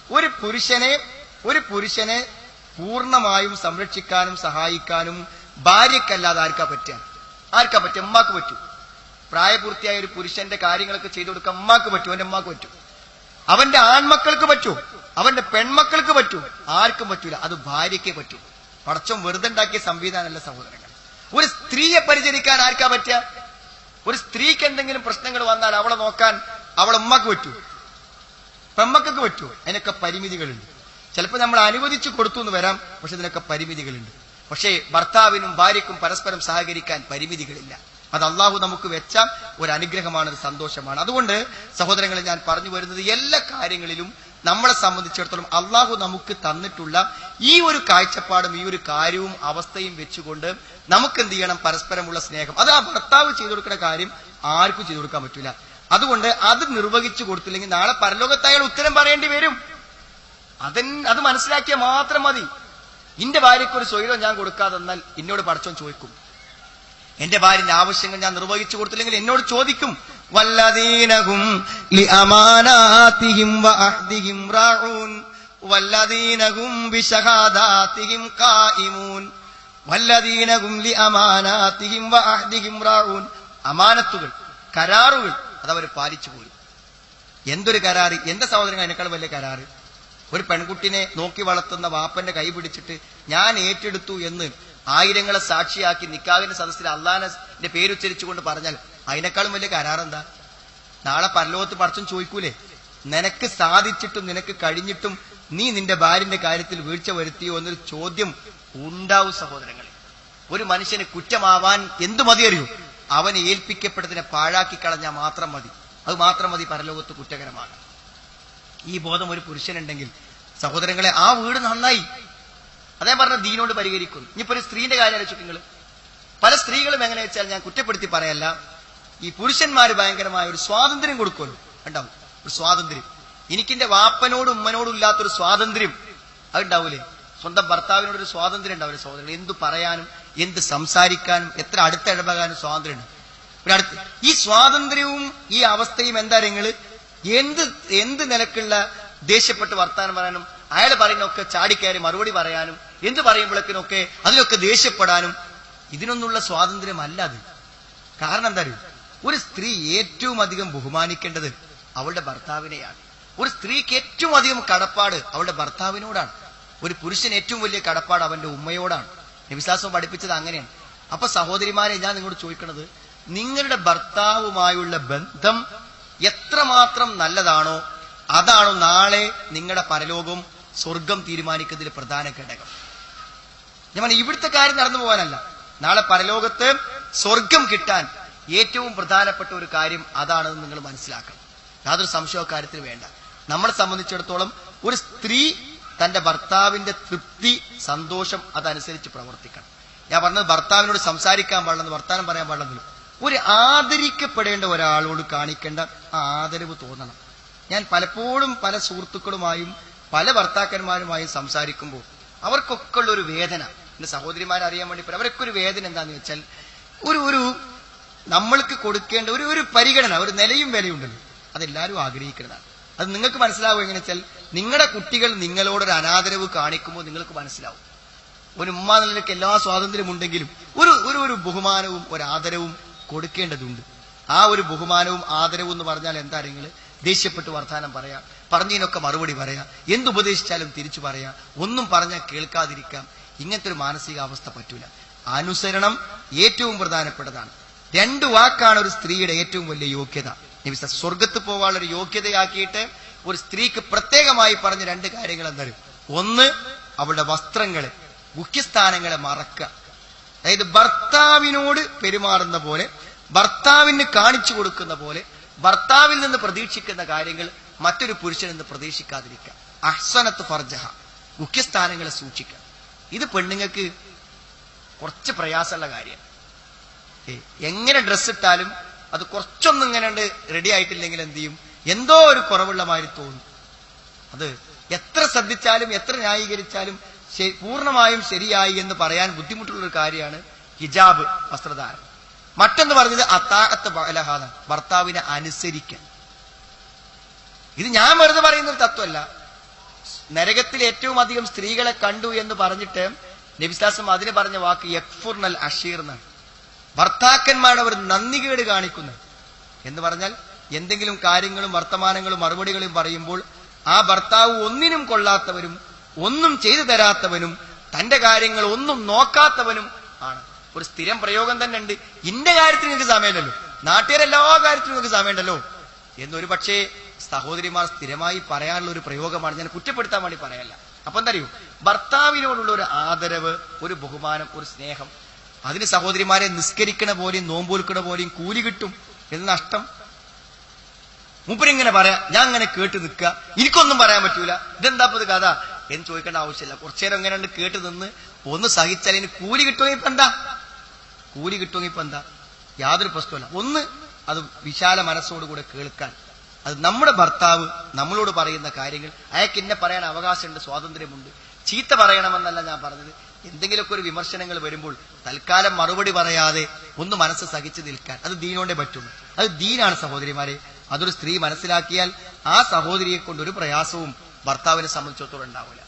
ഒരു പുരുഷനെ പൂർണ്ണമായും സംരക്ഷിക്കാനും സഹായിക്കാനും ഭാര്യക്കല്ലാതെ ആർക്കാ പറ്റുക? ഉമ്മാക്ക് പറ്റൂ. പ്രായപൂർത്തിയായ ഒരു പുരുഷന്റെ കാര്യങ്ങളൊക്കെ ചെയ്തു കൊടുക്കാൻ ഉമ്മാക്ക് പറ്റൂ, അവന്റെ ഉമ്മാക്ക് പറ്റൂ. അവന്റെ ആൺമക്കൾക്ക് പറ്റൂ, അവന്റെ പെൺമക്കൾക്ക് പറ്റൂ. ആർക്കും പറ്റൂല, അത് ഭാര്യയ്ക്കേ പറ്റൂ. പടച്ചോൻ വെറുതെ ഉണ്ടാക്കിയ സംവിധാനമല്ല സഹോദരങ്ങൾ. ഒരു സ്ത്രീയെ പരിചരിക്കാൻ ആർക്കാ പറ്റുക? ഒരു സ്ത്രീക്ക് എന്തെങ്കിലും പ്രശ്നങ്ങൾ വന്നാൽ അവളെ നോക്കാൻ അവളെ ഉമ്മക്ക് പറ്റൂ, പെമ്മക്കൊക്കെ പറ്റൂ. അതിനൊക്കെ പരിമിതികളുണ്ട്. ചിലപ്പോൾ നമ്മൾ അനുവദിച്ചു കൊടുത്തു എന്ന് വരാം, പക്ഷെ ഇതിനൊക്കെ പരിമിതികളുണ്ട്. പക്ഷേ ഭർത്താവിനും ഭാര്യയ്ക്കും പരസ്പരം സഹകരിക്കാൻ പരിമിതികളില്ല. അത് അള്ളാഹു നമുക്ക് വെച്ച ഒരു അനുഗ്രഹമാണ്, ഒരു സന്തോഷമാണ്. അതുകൊണ്ട് സഹോദരങ്ങളെ, ഞാൻ പറഞ്ഞു വരുന്നത് എല്ലാ കാര്യങ്ങളിലും നമ്മളെ സംബന്ധിച്ചിടത്തോളം അള്ളാഹു നമുക്ക് തന്നിട്ടുള്ള ഈ ഒരു കാഴ്ചപ്പാടും ഈ ഒരു കാര്യവും അവസ്ഥയും വെച്ചുകൊണ്ട് നമുക്ക് എന്ത് ചെയ്യണം? പരസ്പരമുള്ള സ്നേഹം. അത് ആ ഭർത്താവ് ചെയ്തു കൊടുക്കുന്ന കാര്യം ആർക്കും ചെയ്തു കൊടുക്കാൻ പറ്റില്ല. അതുകൊണ്ട് അത് നിർവഹിച്ചു കൊടുത്തില്ലെങ്കിൽ നാളെ പരലോകത്ത് അയാൾ ഉത്തരം പറയേണ്ടി വരും. അത് മനസ്സിലാക്കിയാൽ മാത്രം മതി. എന്റെ ഭാര്യയ്ക്ക് ഒരു സ്വൈരം ഞാൻ കൊടുക്കാതെ എന്നാൽ എന്നോട് പടച്ചോൻ ചോദിക്കും. എന്റെ ഭാര്യന്റെ ആവശ്യങ്ങൾ ഞാൻ നിർവഹിച്ചു കൊടുത്തില്ലെങ്കിൽ എന്നോട് ചോദിക്കും. വല്ലദീനഹും ലിഅമാനാതിഹിം വഅഹ്ദിഹിം റാഊൻ വല്ലദീനഹും ബിശഹാദാതിഹിം ഖായിമൂൻ വല്ലദീനഹും ലിഅമാനാതിഹിം വഅഹ്ദിഹിം റാഊൻ. അമാനത്തുകൾ, കരാറുകൾ അതവർ പാലിച്ചു പോയി. എന്തൊരു കരാറ്! എന്റെ സഹോദരങ്ങൾ, അതിനേക്കാൾ വലിയ കരാറ്. ഒരു പെൺകുട്ടിനെ നോക്കി വളർത്തുന്ന വാപ്പന്റെ കൈ പിടിച്ചിട്ട് ഞാൻ ഏറ്റെടുത്തു എന്ന് ആയിരങ്ങളെ സാക്ഷിയാക്കി നിക്കാഹിന്റെ സദസ്സിൽ അള്ളാഹിന്റെ പേരുച്ചരിച്ചുകൊണ്ട് പറഞ്ഞാൽ അതിനേക്കാളും വലിയ കരാറെന്താ? നാളെ പരലോകത്ത് പടച്ചോൻ ചോദിക്കൂലേ, നിനക്ക് സാധിച്ചിട്ടും നിനക്ക് കഴിഞ്ഞിട്ടും നീ നിന്റെ ഭാര്യന്റെ കാര്യത്തിൽ വീഴ്ച വരുത്തിയോ എന്നൊരു ചോദ്യം ഉണ്ടാവും സഹോദരങ്ങളെ. ഒരു മനുഷ്യന് കുറ്റമാവാൻ എന്തു മതി അറിയൂ? അവനെ ഏൽപ്പിക്കപ്പെട്ടതിനെ പാഴാക്കി കളഞ്ഞാൽ മാത്രം മതി. അത് മാത്രം മതി പരലോകത്ത് കുറ്റകരമാണ്. ഈ ബോധം ഒരു പുരുഷനുണ്ടെങ്കിൽ സഹോദരങ്ങളെ, ആ വീട് നന്നായി. അതേ പറഞ്ഞ ദീനോട് പരിഹരിക്കുന്നു. ഇനിയിപ്പോ ഒരു സ്ത്രീന്റെ കാര്യം ആലോചിച്ചു നിങ്ങൾ. പല സ്ത്രീകളും എങ്ങനെ വെച്ചാൽ, ഞാൻ കുറ്റപ്പെടുത്തി പറയല്ല, ഈ പുരുഷന്മാര് ഭയങ്കരമായ ഒരു സ്വാതന്ത്ര്യം കൊടുക്കുമല്ലോ, ഉണ്ടാവും ഒരു സ്വാതന്ത്ര്യം. എനിക്കെന്റെ വാപ്പനോടും ഉമ്മനോടും ഇല്ലാത്തൊരു സ്വാതന്ത്ര്യം അതുണ്ടാവൂലേ? സ്വന്തം ഭർത്താവിനോടൊരു സ്വാതന്ത്ര്യം ഉണ്ടാവില്ലേ സഹോദരങ്ങൾ? എന്ത് പറയാനും എന്ത് സംസാരിക്കാനും എത്ര അടുത്തിടപെടാനും സ്വാതന്ത്ര്യം ഉണ്ട്. ഈ സ്വാതന്ത്ര്യവും ഈ അവസ്ഥയും എന്താ നിങ്ങൾ എന്ത് നിലക്കുള്ള ദേഷ്യപ്പെട്ട് വർത്താനം പറയാനും അയാൾ പറയുന്നൊക്കെ ചാടിക്കയറി മറുപടി പറയാനും എന്ത് പറയുമ്പോഴേക്കിനൊക്കെ അതിലൊക്കെ ദേഷ്യപ്പെടാനും ഇതിനൊന്നുള്ള സ്വാതന്ത്ര്യമല്ല അത്. കാരണം എന്താ അറിയൂ? ഒരു സ്ത്രീ ഏറ്റവും അധികം ബഹുമാനിക്കേണ്ടത് അവളുടെ ഭർത്താവിനെയാണ്. ഒരു സ്ത്രീക്ക് ഏറ്റവും അധികം കടപ്പാട് അവളുടെ ഭർത്താവിനോടാണ്. ഒരു പുരുഷന് ഏറ്റവും വലിയ കടപ്പാട് അവന്റെ ഉമ്മയോടാണ്. നബിസ്വല്ലല്ലാഹു പഠിപ്പിച്ചത് അങ്ങനെയാണ്. അപ്പൊ സഹോദരിമാരെ, ഞാൻ നിങ്ങളോട് ചോദിക്കുന്നത്, നിങ്ങളുടെ ഭർത്താവുമായുള്ള ബന്ധം എത്രമാത്രം നല്ലതാണോ അതാണോ നാളെ നിങ്ങളുടെ പരലോകവും സ്വർഗം തീരുമാനിക്കുന്നതിൽ പ്രധാന ഘടകം. ഞാൻ ഇവിടുത്തെ കാര്യം നടന്നു പോകാനല്ല, നാളെ പരലോകത്ത് സ്വർഗം കിട്ടാൻ ഏറ്റവും പ്രധാനപ്പെട്ട ഒരു കാര്യം അതാണെന്ന് നിങ്ങൾ മനസ്സിലാക്കണം. യാതൊരു സംശയ കാര്യത്തിൽ വേണ്ട. നമ്മളെ സംബന്ധിച്ചിടത്തോളം ഒരു സ്ത്രീ തന്റെ ഭർത്താവിന്റെ തൃപ്തി, സന്തോഷം അതനുസരിച്ച് പ്രവർത്തിക്കണം. ഞാൻ പറഞ്ഞത് ഭർത്താവിനോട് സംസാരിക്കാൻ പാടില്ലെന്ന്, വർത്താനം പറയാൻ പാടില്ലെന്ന്. ഒരു ആദരിക്കപ്പെടേണ്ട ഒരാളോട് കാണിക്കേണ്ട ആ ആദരവ് തോന്നണം. ഞാൻ പലപ്പോഴും പല സുഹൃത്തുക്കളുമായും പല ഭർത്താക്കന്മാരുമായും സംസാരിക്കുമ്പോൾ അവർക്കൊക്കെ ഉള്ള ഒരു വേദന, എന്റെ സഹോദരിമാരറിയാൻ വേണ്ടി അവരൊക്കെ ഒരു വേദന എന്താന്ന് വെച്ചാൽ, ഒരു നമ്മൾക്ക് കൊടുക്കേണ്ട ഒരു പരിഗണന, ഒരു നിലയും വിലയുണ്ടല്ലോ, അതെല്ലാവരും ആഗ്രഹിക്കുന്നതാണ്. അത് നിങ്ങൾക്ക് മനസ്സിലാവും എങ്ങനെ വെച്ചാൽ, നിങ്ങളുടെ കുട്ടികൾ നിങ്ങളോടൊരു അനാദരവ് കാണിക്കുമ്പോൾ നിങ്ങൾക്ക് മനസ്സിലാവും. ഒരു ഉമ്മ നിലയ്ക്ക് എല്ലാ സ്വാതന്ത്ര്യം ഉണ്ടെങ്കിലും ഒരു ബഹുമാനവും ഒരു ആദരവും കൊടുക്കേണ്ടതുണ്ട്. ആ ഒരു ബഹുമാനവും ആദരവും എന്ന് പറഞ്ഞാൽ എന്താ നിങ്ങൾ? ദേഷ്യപ്പെട്ട് വർത്താനം പറയാം, പറഞ്ഞതിനൊക്കെ മറുപടി പറയാം, എന്തുപദേശിച്ചാലും തിരിച്ചു പറയാം, ഒന്നും പറഞ്ഞാൽ കേൾക്കാതിരിക്കാം. ഇങ്ങനത്തെ ഒരു മാനസികാവസ്ഥ പറ്റൂല. അനുസരണം ഏറ്റവും പ്രധാനപ്പെട്ടതാണ്. 2 വാക്കാണ് ഒരു സ്ത്രീയുടെ ഏറ്റവും വലിയ യോഗ്യത. നബി സ്വർഗത്ത് പോകാനുള്ള ഒരു യോഗ്യതയാക്കിയിട്ട് ഒരു സ്ത്രീക്ക് പ്രത്യേകമായി പറഞ്ഞ 2 കാര്യങ്ങൾ എന്തായാലും. ഒന്ന്, അവളുടെ വസ്ത്രങ്ങളെ, മുഖ്യസ്ഥാനങ്ങളെ മറക്കുക. അതായത് ഭർത്താവിനോട് പെരുമാറുന്ന പോലെ, ഭർത്താവിന് കാണിച്ചു കൊടുക്കുന്ന പോലെ, ഭർത്താവിൽ നിന്ന് പ്രതീക്ഷിക്കുന്ന കാര്യങ്ങൾ മറ്റൊരു പുരുഷനിൽ നിന്ന് പ്രതീക്ഷിക്കാതിരിക്കുക. അഹ്സനത്ത് ഫർജഹ, മുഖ്യസ്ഥാനങ്ങളെ സൂക്ഷിക്കുക. ഇത് പെണ്ണുങ്ങൾക്ക് കുറച്ച് പ്രയാസമുള്ള കാര്യമാണ്. എങ്ങനെ ഡ്രസ് ഇട്ടാലും അത് കുറച്ചൊന്നും ഇങ്ങനെ റെഡി ആയിട്ടില്ലെങ്കിൽ എന്ത് ചെയ്യും? എന്തോ ഒരു കുറവുള്ള മാതിരി തോന്നും. അത് എത്ര ശ്രദ്ധിച്ചാലും എത്ര ന്യായീകരിച്ചാലും പൂർണ്ണമായും ശരിയായി എന്ന് പറയാൻ ബുദ്ധിമുട്ടുള്ളൊരു കാര്യമാണ് ഹിജാബ്, വസ്ത്രധാരണം. മറ്റൊന്ന് പറഞ്ഞത് അത്താഅത്ത് ബഅലഹാദ, ഭർത്താവിനെ അനുസരിക്കാൻ. ഇത് ഞാൻ വെറുതെ പറയുന്നൊരു തത്വമല്ല. നരകത്തിൽ ഏറ്റവും അധികം സ്ത്രീകളെ കണ്ടു എന്ന് പറഞ്ഞിട്ട് നബിസ്ലാസം അതിന് പറഞ്ഞ വാക്ക് യക്ഫുർനൽ അഷീർ എന്നാണ്. ഭർത്താക്കന്മാരുടെ അവർ നന്ദികേട് കാണിക്കുന്നു എന്ന് പറഞ്ഞാൽ എന്തെങ്കിലും കാര്യങ്ങളും വർത്തമാനങ്ങളും മറുപടികളും പറയുമ്പോൾ ആ ഭർത്താവ് ഒന്നിനും കൊള്ളാത്തവനും ഒന്നും ചെയ്തു തരാത്തവനും തന്റെ കാര്യങ്ങൾ ഒന്നും നോക്കാത്തവനും ആണ്. ഒരു സ്ഥിരം പ്രയോഗം തന്നെ ഉണ്ട്, ഇന്റെ കാര്യത്തിന് നിങ്ങൾക്ക് സമയമുണ്ടല്ലോ, നാട്ടുകാരെല്ലാ കാര്യത്തിനും നിങ്ങൾക്ക് സമയമുണ്ടല്ലോ എന്നൊരു പക്ഷേ സഹോദരിമാർ സ്ഥിരമായി പറയാനുള്ള ഒരു പ്രയോഗമാണ്. ഞാൻ കുറ്റപ്പെടുത്താൻ വേണ്ടി പറയല്ല. അപ്പൊ എന്തറിയോ, ഭർത്താവിനോടുള്ള ഒരു ആദരവ്, ഒരു ബഹുമാനം, ഒരു സ്നേഹം, അതിന് സഹോദരിമാരെ നിസ്കരിക്കണ പോലെയും നോമ്പൊലുക്കണ പോലെയും കൂലി കിട്ടും എന്ന് നഷ്ടം. മൂപ്പരിങ്ങനെ പറയാ, ഞാൻ അങ്ങനെ കേട്ട് നിൽക്കുക, എനിക്കൊന്നും പറയാൻ പറ്റൂല, ഇതെന്താ ഇത് കഥ എന്ന് ചോദിക്കേണ്ട ആവശ്യമില്ല. കുറച്ചേരം എങ്ങനെ ഉണ്ട് കേട്ട് നിന്ന് ഒന്ന് സഹിച്ചാൽ ഇനി കൂലി കിട്ടുമെങ്കിൽ ഇപ്പൊ എന്താ, കൂലി കിട്ടുമെങ്കിൽ ഇപ്പൊ എന്താ, യാതൊരു പ്രശ്നമില്ല. ഒന്ന് അത് വിശാല മനസ്സോടുകൂടെ കേൾക്കാൻ, അത് നമ്മുടെ ഭർത്താവ് നമ്മളോട് പറയുന്ന കാര്യങ്ങൾ അയാൾക്ക് എന്നെ പറയാൻ അവകാശമുണ്ട്, സ്വാതന്ത്ര്യമുണ്ട്. ചീത്ത പറയണമെന്നല്ല ഞാൻ പറഞ്ഞത്. എന്തെങ്കിലുമൊക്കെ ഒരു വിമർശനങ്ങൾ വരുമ്പോൾ തൽക്കാലം മറുപടി പറയാതെ ഒന്ന് മനസ്സ് സഹിച്ചു നിൽക്കാൻ, അത് ദീനോണ്ടേ പറ്റുള്ളൂ. അത് ദീനാണ് സഹോദരിമാരെ. അതൊരു സ്ത്രീ മനസ്സിലാക്കിയാൽ ആ സഹോദരിയെ കൊണ്ട് ഒരു പ്രയാസവും ഭർത്താവിനെ സംബന്ധിച്ചിടത്തോളം ഉണ്ടാവില്ല.